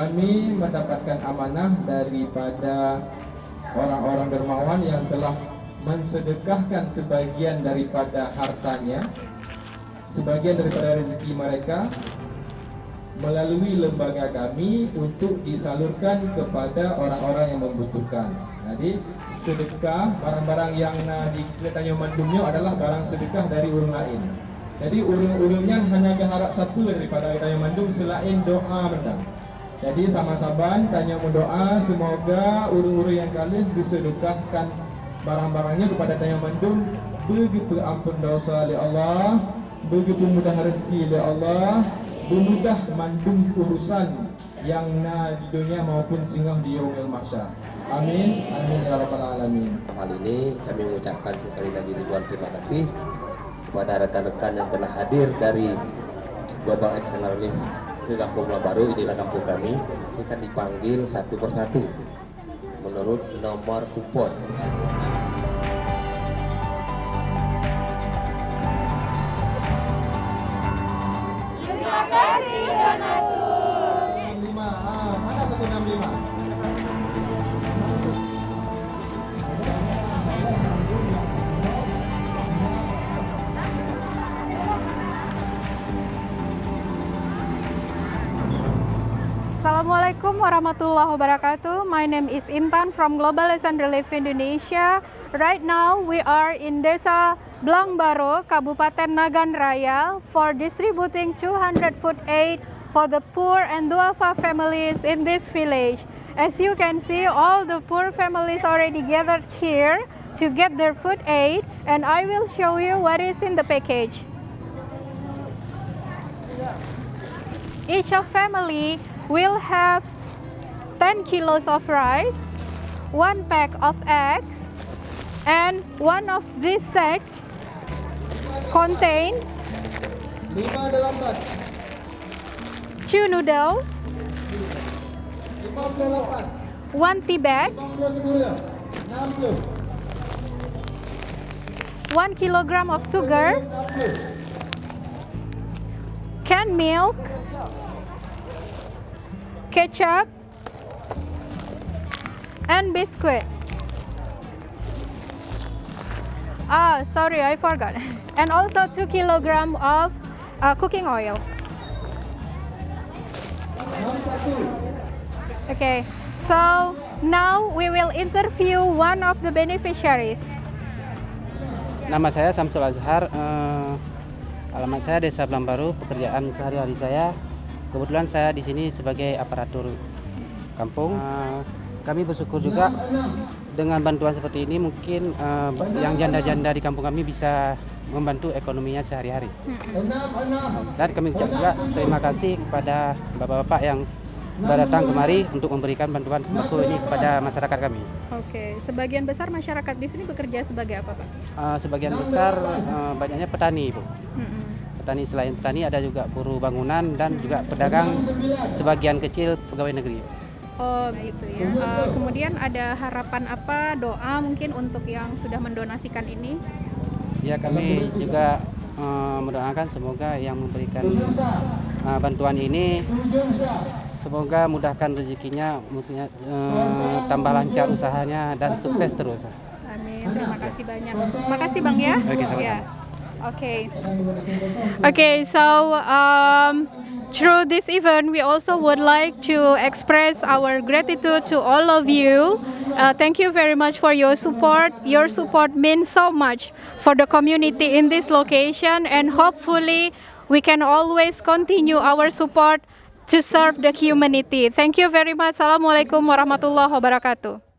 kami mendapatkan amanah daripada orang-orang dermawan yang telah mensedekahkan sebagian daripada hartanya, sebagian daripada rezeki mereka melalui lembaga kami untuk disalurkan kepada orang-orang yang membutuhkan. Jadi sedekah barang-barang yang di Tanjung Mandumnya adalah barang sedekah dari urang lain. Jadi urang-urangnya hanya berharap satu daripada Tanjung Mandum selain doa mendang. Jadi sama-sama tanya mendoa semoga urang-urang yang kalah disedekahkan barang-barangnya kepada Tanjung Mandum, bagi pengampun dosa oleh Allah, bagi pemudah rezeki oleh Allah, memudah mandum urusan yang di dunia maupun singgah di yaumil mahsyar. Amin, amin ya rabbal alamin. Hal ini kami mengucapkan sekali lagi ribuan terima kasih kepada rekan-rekan yang telah hadir dari Global Action Relief ke Kampung Pulau Baru. Inilah kampung kami. Nanti akan dipanggil satu persatu menurut nomor kupon. Terima kasih donatur. 65, mana 165? Assalamualaikum warahmatullahi wabarakatuh. My name is Intan from Global Action Relief Indonesia. Right now we are in Desa Blangbaro, Kabupaten Nagan Raya for distributing 200 food aid for the poor and duafa families in this village. As you can see, all the poor families already gathered here to get their food aid, and I will show you what is in the package. Each of family will have 10 kilos of rice, 1 pack of eggs, and one of these sacks contains 2 noodles, 1 tea bag, 1 kilogram of sugar, canned milk, ketchup, and biscuit. Sorry, I forgot. And also 2 kilogram of cooking oil. Okay, so now we will interview one of the beneficiaries. Nama saya Samsul Azhar, alamat saya Desa Blangbaro. Pekerjaan sehari-hari saya, kebetulan saya di sini sebagai aparatur kampung. Kami bersyukur juga dengan bantuan seperti ini, mungkin yang janda-janda di kampung kami bisa membantu ekonominya sehari-hari. Dan kami ucap juga terima kasih kepada bapak-bapak yang datang kemari untuk memberikan bantuan sembako ini kepada masyarakat kami. Oke, sebagian besar masyarakat di sini bekerja sebagai apa, Pak? Sebagian besar banyaknya petani, Bu. Petani, selain petani ada juga buruh bangunan dan juga pedagang, sebagian kecil pegawai negeri. Oh gitu ya. Kemudian ada harapan apa, doa mungkin untuk yang sudah mendonasikan ini? Ya, kami juga mendoakan semoga yang memberikan bantuan ini semoga mudahkan rezekinya, maksudnya tambah lancar usahanya dan sukses terus. Amin. Terima kasih banyak. Makasih Bang ya. Oke, sama-sama. Ya. Okay, so through this event, we also would like to express our gratitude to all of you. Thank you very much for your support. Your support means so much for the community in this location, and hopefully we can always continue our support to serve the humanity. Thank you very much. Assalamualaikum warahmatullahi wabarakatuh.